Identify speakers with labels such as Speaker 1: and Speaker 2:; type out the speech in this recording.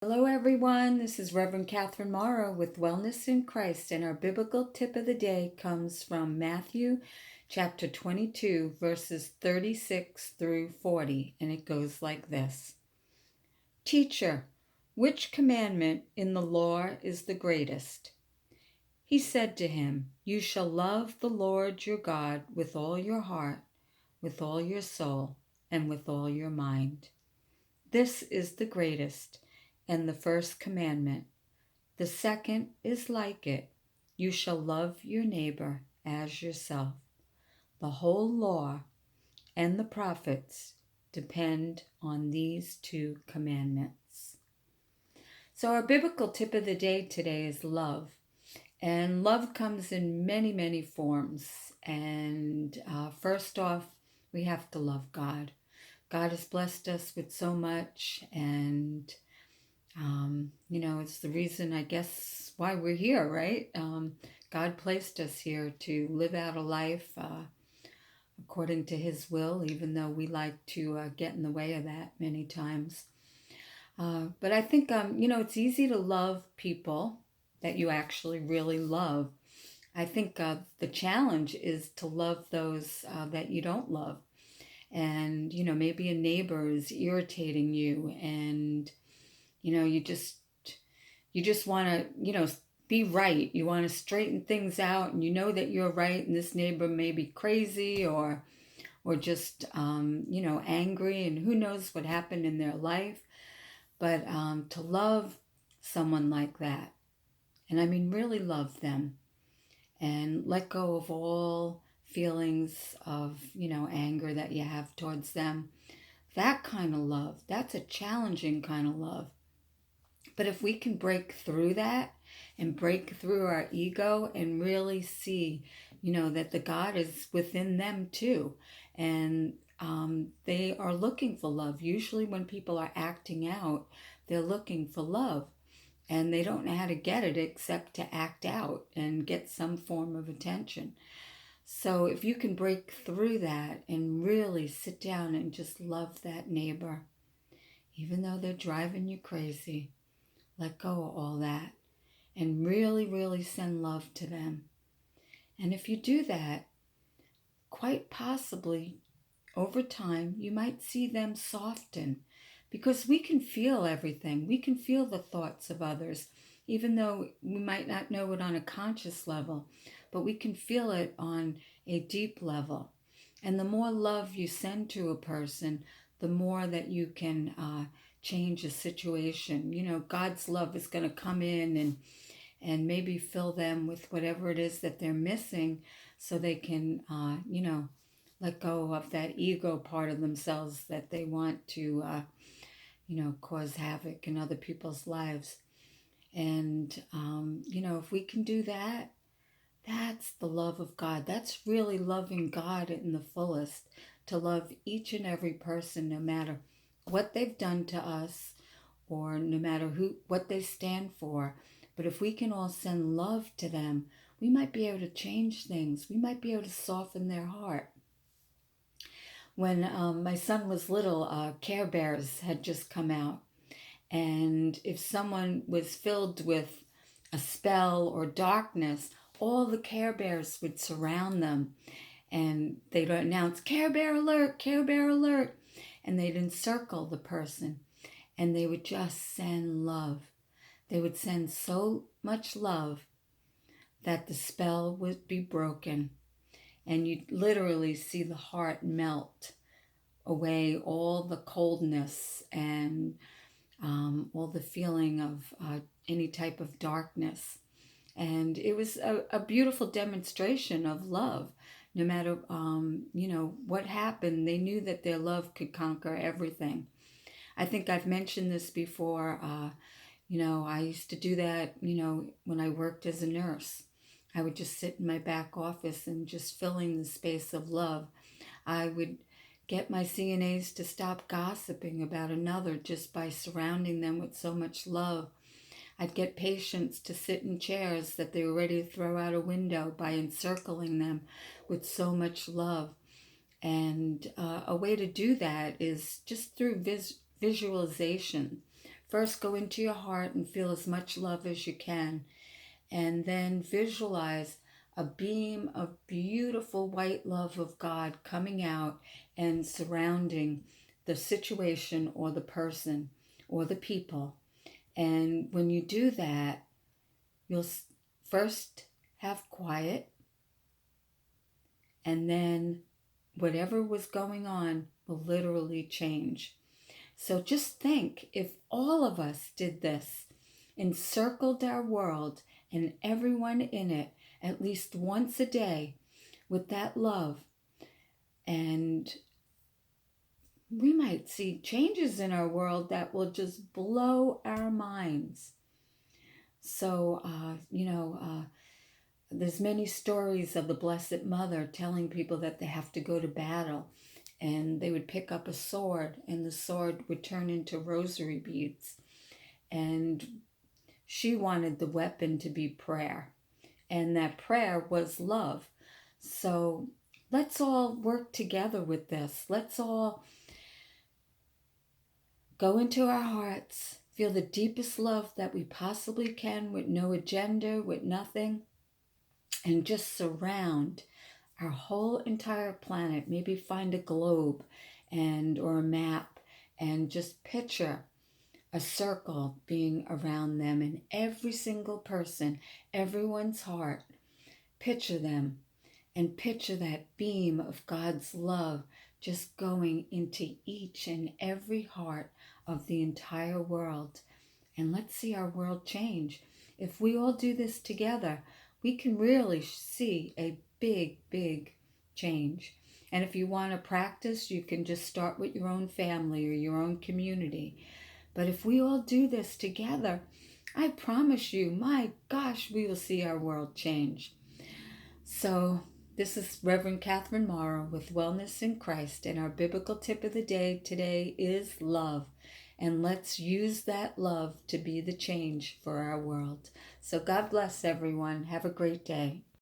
Speaker 1: Hello, everyone. This is Reverend Catherine Morrow with Wellness in Christ, and our biblical tip of the day comes from Matthew chapter 22, verses 36 through 40, and it goes like this. Teacher, which commandment in the law is the greatest? He said to him, You shall love the Lord your God with all your heart, with all your soul, and with all your mind. This is the greatest and the first commandment. The second is like it. You shall love your neighbor as yourself. The whole law and the prophets depend on these two commandments. So our biblical tip of the day today is love. And love comes in many, many forms. And first off, we have to love God. God has blessed us with so much, and it's the reason, I guess, why we're here, right? God placed us here to live out a life according to His will, even though we like to get in the way of that many times. But I think, it's easy to love people that you actually really love. I think the challenge is to love those that you don't love. And, maybe a neighbor is irritating you, and, you just want to, be right. You want to straighten things out, and you know that you're right, and this neighbor may be crazy or just, angry, and who knows what happened in their life. But to love someone like that, and I mean really love them, and let go of all feelings of, anger that you have towards them. That kind of love, that's a challenging kind of love. But if we can break through that and break through our ego and really see, that the God is within them too. And they are looking for love. Usually when people are acting out, they're looking for love. And they don't know how to get it except to act out and get some form of attention. So if you can break through that and really sit down and just love that neighbor, even though they're driving you crazy, let go of all that and really, really send love to them. And if you do that, quite possibly over time, you might see them soften, because we can feel everything. We can feel the thoughts of others, even though we might not know it on a conscious level, but we can feel it on a deep level. And the more love you send to a person, the more that you can change a situation. God's love is going to come in and maybe fill them with whatever it is that they're missing, so they can, let go of that ego part of themselves that they want to, cause havoc in other people's lives. And, if we can do that, that's the love of God. That's really loving God in the fullest, to love each and every person, no matter what they've done to us or no matter what they stand for. But if we can all send love to them, we might be able to change things. We might be able to soften their heart. When my son was little, Care Bears had just come out. And if someone was filled with a spell or darkness, all the Care Bears would surround them, and they'd announce, Care Bear alert, Care Bear alert. And they'd encircle the person, and they would just send love. They would send so much love that the spell would be broken, and you'd literally see the heart melt away, all the coldness and all the feeling of any type of darkness. And it was a beautiful demonstration of love. No matter, what happened, they knew that their love could conquer everything. I think I've mentioned this before. I used to do that, when I worked as a nurse. I would just sit in my back office and just filling the space of love. I would get my CNAs to stop gossiping about another just by surrounding them with so much love. I'd get patients to sit in chairs that they were ready to throw out a window by encircling them with so much love. And a way to do that is just through visualization. first go into your heart and feel as much love as you can, and then visualize a beam of beautiful white love of God coming out and surrounding the situation or the person or the people. And when you do that, you'll first have quiet, and then whatever was going on will literally change. So just think, if all of us did this, encircled our world and everyone in it at least once a day with that love, and we might see changes in our world that will just blow our minds. So, there's many stories of the Blessed Mother telling people that they have to go to battle, and they would pick up a sword and the sword would turn into rosary beads. And she wanted the weapon to be prayer, and that prayer was love. So let's all work together with this. Let's all go into our hearts, feel the deepest love that we possibly can with no agenda, with nothing, and just surround our whole entire planet. Maybe find a globe or a map, and just picture a circle being around them, and every single person, everyone's heart. Picture them, and picture that beam of God's love just going into each and every heart of the entire world. And let's see our world change. If we all do this together, we can really see a big, big change. And if you want to practice, you can just start with your own family or your own community. But if we all do this together, I promise you, my gosh, we will see our world change. So this is Reverend Catherine Morrow with Wellness in Christ, and our biblical tip of the day today is love. And let's use that love to be the change for our world. So God bless everyone. Have a great day.